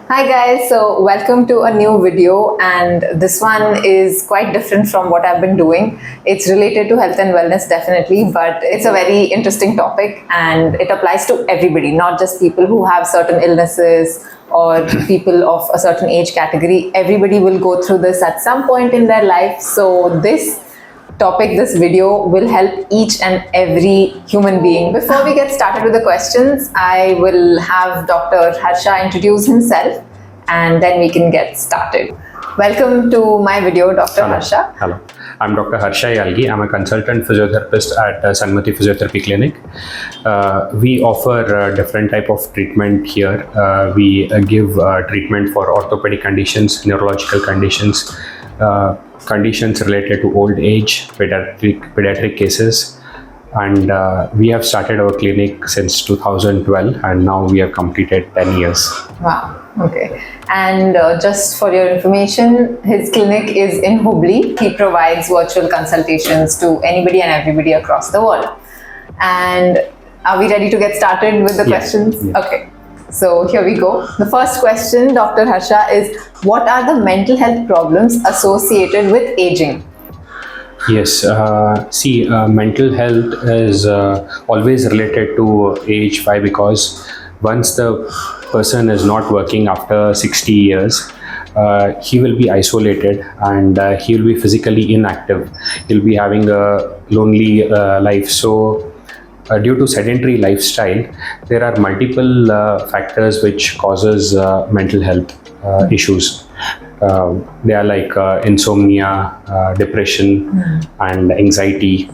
Hi guys, so welcome to a new video, and this one is quite different from what I've been doing. It's related to health and wellness definitely, but it's a very interesting topic and it applies to everybody, not just people who have certain illnesses or people of a certain age category. Everybody will go through this at some point in their life. So this video will help each and every human being. Before we get started with the questions, I will have Dr. Harsha introduce himself and then we can get started. Welcome to my video, Dr. Hello. Harsha. Hello, I'm Dr. Harsha Yalgi. I'm a consultant physiotherapist at Sanmati Physiotherapy Clinic. We offer different type of treatment here. We give treatment for orthopedic conditions, neurological conditions, conditions related to old age, pediatric cases, and we have started our clinic since 2012 and now we have completed 10 years. Wow, okay. And just for your information, his clinic is in Hubli. He provides virtual consultations to anybody and everybody across the world. And are we ready to get started with the questions? Yes. Okay. So here we go. The first question, Dr. Harsha, is what are the mental health problems associated with aging? Yes, mental health is always related to age. Why? Because once the person is not working after 60 years, he will be isolated and he will be physically inactive. He'll be having a lonely life. So due to sedentary lifestyle, there are multiple factors which causes mental health issues. They are like insomnia, depression, and anxiety.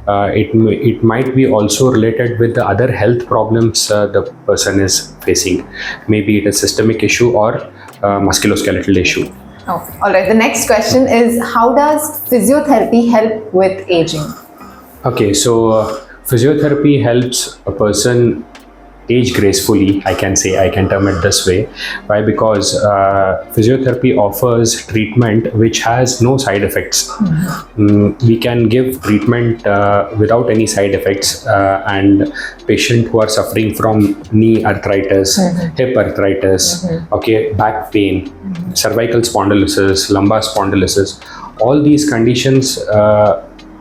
It might be also related with the other health problems the person is facing. Maybe it is systemic issue or musculoskeletal issue. Okay. All right. The next question is how does physiotherapy help with aging? Okay, so physiotherapy helps a person age gracefully, I can term it this way. Why? Because physiotherapy offers treatment which has no side effects. We can give treatment without any side effects, and patients who are suffering from knee arthritis, hip arthritis, back pain, cervical spondylosis, lumbar spondylosis, all these conditions,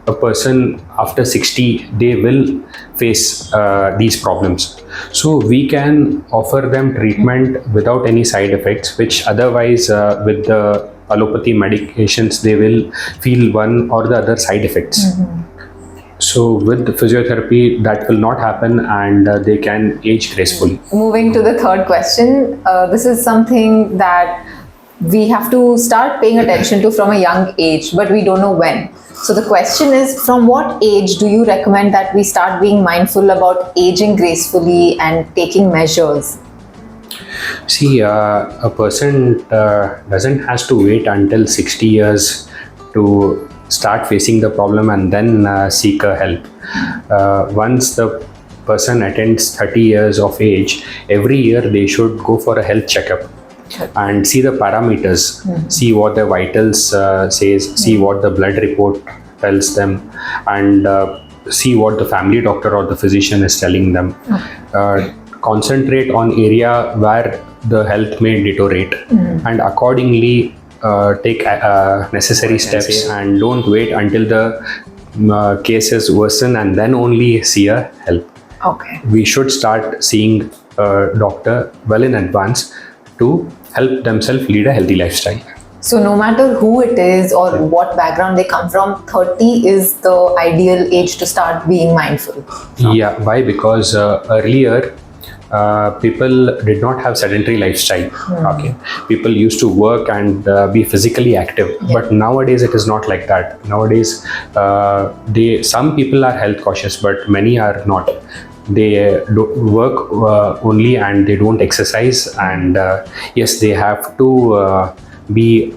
a person after 60, they will face these problems. So we can offer them treatment without any side effects, which otherwise with the allopathy medications, they will feel one or the other side effects. So with the physiotherapy, that will not happen and they can age gracefully. Moving to the third question, this is something that we have to start paying attention to from a young age, but we don't know when. So the question is, from what age do you recommend that we start being mindful about aging gracefully and taking measures? See, a person doesn't has to wait until 60 years to start facing the problem and then seek a help. Once the person attains 30 years of age, every year they should go for a health checkup and see the parameters, see what the vitals says, see what the blood report tells them, and see what the family doctor or the physician is telling them. Concentrate on area where the health may deteriorate and accordingly take necessary steps, and don't wait until the cases worsen and then only see a help. Okay. We should start seeing a doctor well in advance to help themselves lead a healthy lifestyle. So no matter who it is or what background they come from, 30 is the ideal age to start being mindful. Yeah, why? Because earlier people did not have sedentary lifestyle. People used to work and be physically active, but nowadays it is not like that. Nowadays some people are health cautious, but many are not. They work only and they don't exercise, and yes, they have to be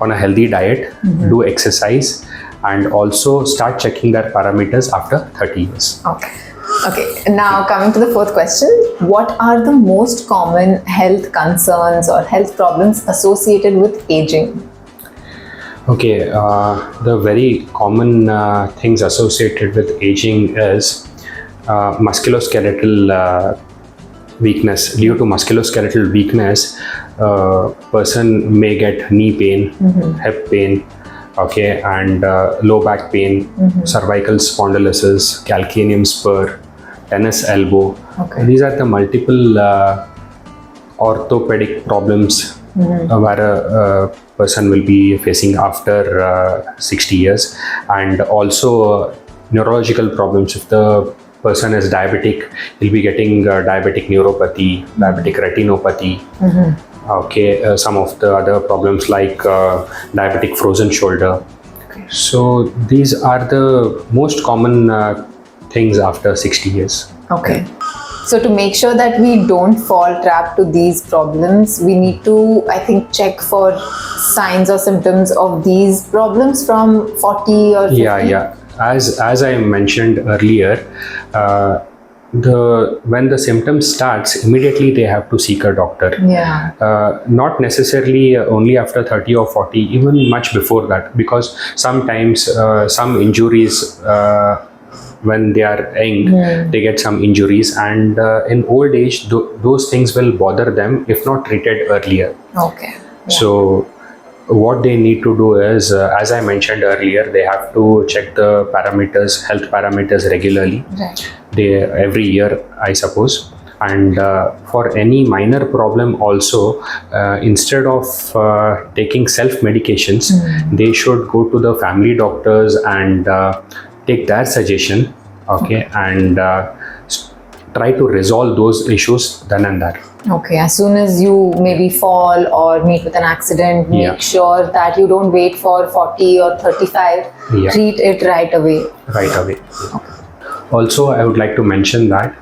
on a healthy diet, do exercise, and also start checking their parameters after 30 years. Okay, now coming to the fourth question, what are the most common health concerns or health problems associated with aging? Okay, the very common things associated with aging is musculoskeletal weakness. Due to musculoskeletal weakness, person may get knee pain, hip pain, okay, and low back pain, cervical spondylosis, calcaneum spur, tennis elbow. Okay. These are the multiple orthopedic problems where a person will be facing after 60 years, and also neurological problems. If the person is diabetic, he'll be getting diabetic neuropathy, diabetic retinopathy. Okay, some of the other problems like diabetic frozen shoulder. Okay. So these are the most common things after 60 years. Okay. So to make sure that we don't fall trap to these problems, we need to, I think, check for signs or symptoms of these problems from 40 or 50. Yeah. As I mentioned earlier, when the symptoms starts, immediately they have to seek a doctor. Yeah. Not necessarily only after 30 or 40, even much before that, because sometimes some injuries, when they are young, they get some injuries, and in old age, those things will bother them if not treated earlier. Okay. Yeah. So what they need to do is, as I mentioned earlier, they have to check the parameters, health parameters regularly. Right. Every year, I suppose. And for any minor problem also, instead of taking self-medications, they should go to the family doctors and take their suggestion, okay, and try to resolve those issues then and there. Okay, as soon as you maybe fall or meet with an accident, make sure that you don't wait for 40 or 35. Treat it right away. Right away. Also, I would like to mention that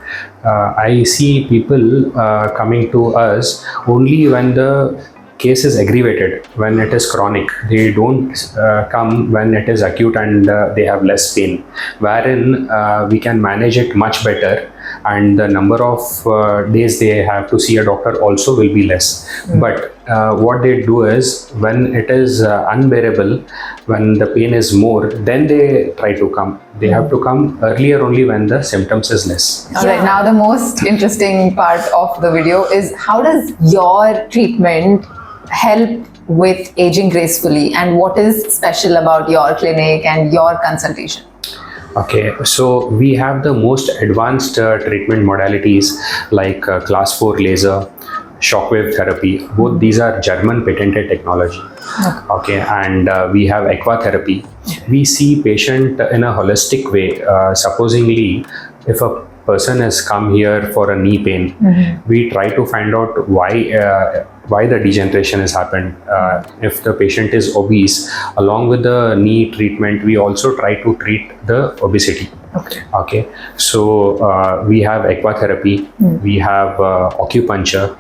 I see people coming to us only when the case is aggravated, when it is chronic. They don't come when it is acute and they have less pain, wherein we can manage it much better, and the number of days they have to see a doctor also will be less. But what they do is, when it is unbearable, when the pain is more, then they try to come. They have to come earlier only when the symptoms is less. All right, now the most interesting part of the video is, how does your treatment help with aging gracefully, and what is special about your clinic and your consultation? Okay, so we have the most advanced treatment modalities like class 4 laser, shockwave therapy. Both these are German patented technology. Okay, and we have aquatherapy. We see patient in a holistic way. Supposingly, if a person has come here for a knee pain, we try to find out why the degeneration has happened. If the patient is obese, along with the knee treatment, we also try to treat the obesity. Okay. So we have aquatherapy, we have acupuncture,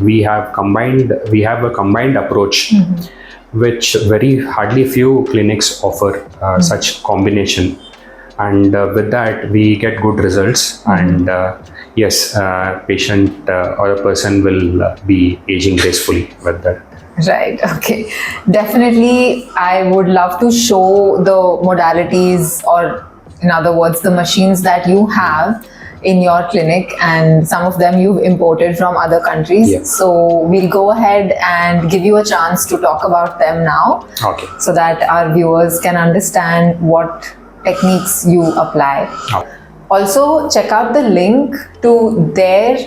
we have a combined approach, which very hardly few clinics offer such combination. And with that, we get good results, and yes, patient or a person will be aging gracefully with that. Right, okay. Definitely, I would love to show the modalities, or in other words, the machines that you have in your clinic, and some of them you've imported from other countries. Yeah. So we'll go ahead and give you a chance to talk about them now, Okay. so that our viewers can understand what techniques you apply. Also, check out the link to their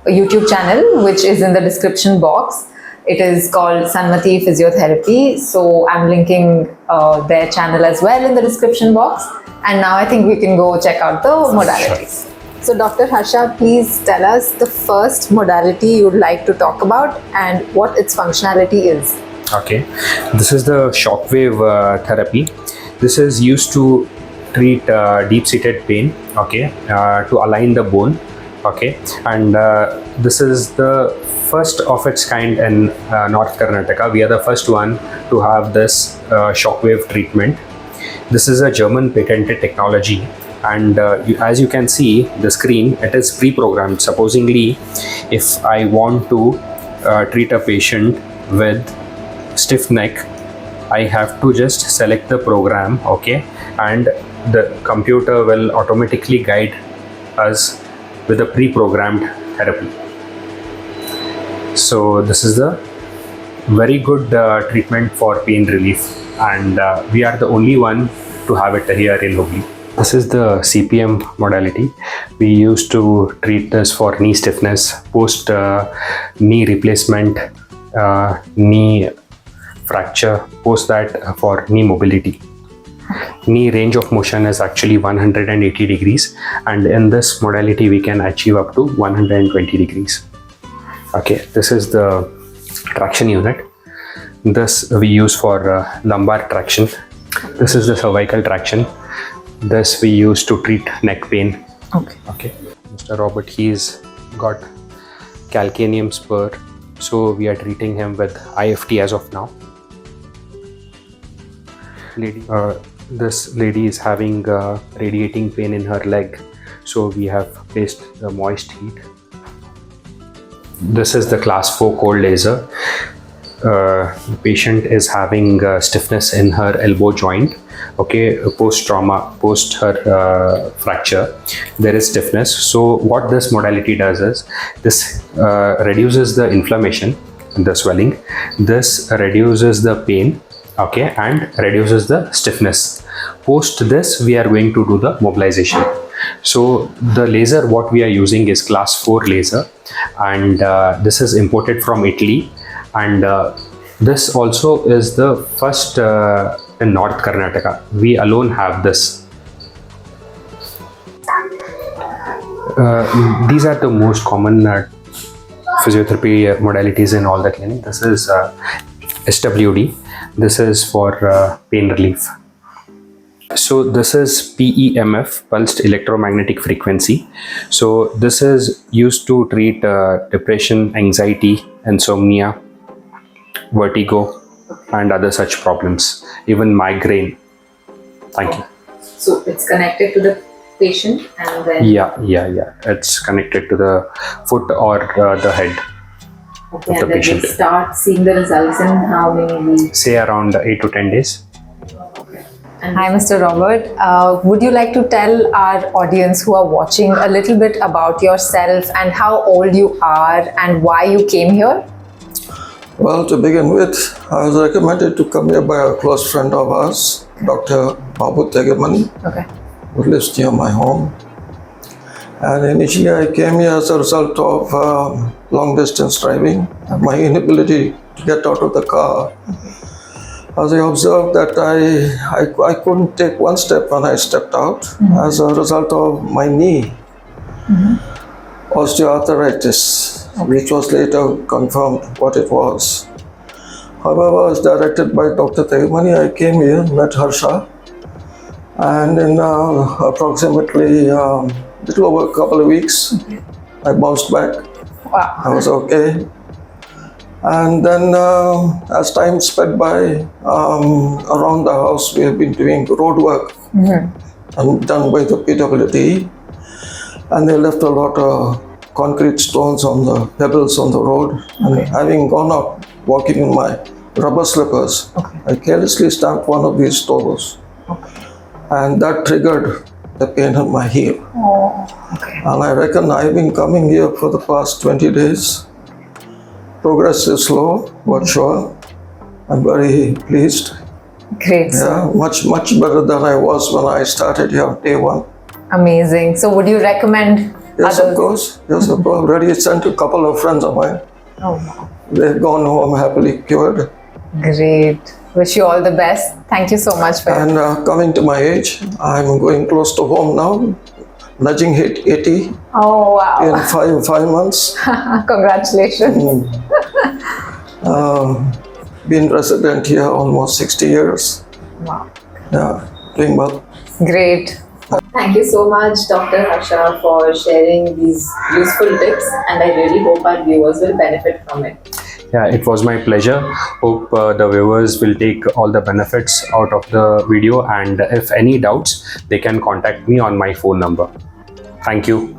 YouTube channel, which is in the description box. It is called Sanmati Physiotherapy. So I'm linking their channel as well in the description box. And now I think we can go check out the modalities. So Dr. Harsha, please tell us the first modality you'd like to talk about and what its functionality is. Okay, this is the shockwave therapy. This is used to treat deep-seated pain, okay, to align the bone, okay, and this is the first of its kind in North Karnataka. We are the first one to have this shockwave treatment. This is a German patented technology, and as you can see the screen, it is pre-programmed. Supposingly, if I want to treat a patient with stiff neck, I have to just select the program, okay, and the computer will automatically guide us with a pre-programmed therapy. So this is the very good treatment for pain relief, and we are the only one to have it here in Hooghly. This is the CPM modality. We used to treat this for knee stiffness, post knee replacement, knee fracture, post that for knee mobility. Knee range of motion is actually 180 degrees, and in this modality we can achieve up to 120 degrees. Okay, this is the traction unit. This we use for lumbar traction. This is the cervical traction. This we use to treat neck pain. Okay. Mr. Robert, he's got calcaneum spur, so we are treating him with IFT as of now. This lady is having radiating pain in her leg, so we have placed the moist heat. This is the class 4 cold laser. The patient is having stiffness in her elbow joint. Okay, post trauma, post her fracture, there is stiffness. So what this modality does is this reduces the inflammation, the swelling. This reduces the pain, okay, and reduces the stiffness. Post this, we are going to do the mobilization. So the laser what we are using is class 4 laser, and this is imported from Italy, and this also is the first in North Karnataka. We alone have this. These are the most common physiotherapy modalities in all the clinic. This is SWD. This is for pain relief. So this is PEMF, pulsed electromagnetic frequency. So this is used to treat depression, anxiety, insomnia, vertigo, and other such problems, even migraine. Thank you. So it's connected to the patient, and then Yeah. It's connected to the foot or the head of the and patient. then we start seeing the results in how many weeks? Say around 8 to 10 days. Hi, Mr. Robert. Would you like to tell our audience who are watching a little bit about yourself and how old you are and why you came here? Well, to begin with, I was recommended to come here by a close friend of ours, Dr. Babu Tegemani, Okay. who lives near my home. And initially I came here as a result of long distance driving, my inability to get out of the car. As I observed that I couldn't take one step when I stepped out as a result of my knee osteoarthritis, which was later confirmed what it was. However, I was directed by Dr. Tegemani. I came here, met Harsha, and in approximately little over a couple of weeks, I bounced back. Wow. I was okay. And then as time sped by, around the house we have been doing road work and done by the PWD, and they left a lot of concrete stones on the pebbles on the road. And having gone up walking in my rubber slippers, I carelessly stamped one of these stones, and that triggered the pain in my heel. And I reckon I've been coming here for the past 20 days. Progress is slow but sure. I'm very pleased. Great. Yeah, much better than I was when I started here day one. Amazing. So would you recommend Yes, others? of course. Yes, of course. Already sent a couple of friends of mine. Oh, wow. They've gone home happily cured. Great. Wish you all the best. Thank you so much for And coming to my age, I'm going close to home now, nudging hit 80 Oh, wow. in five months. Congratulations. Been resident here almost 60 years. Wow. Yeah, doing well. Great. Thank you so much, Dr. Harsha, for sharing these useful tips, and I really hope our viewers will benefit from it. Yeah, it was my pleasure. Hope the viewers will take all the benefits out of the video, and if any doubts, they can contact me on my phone number. Thank you.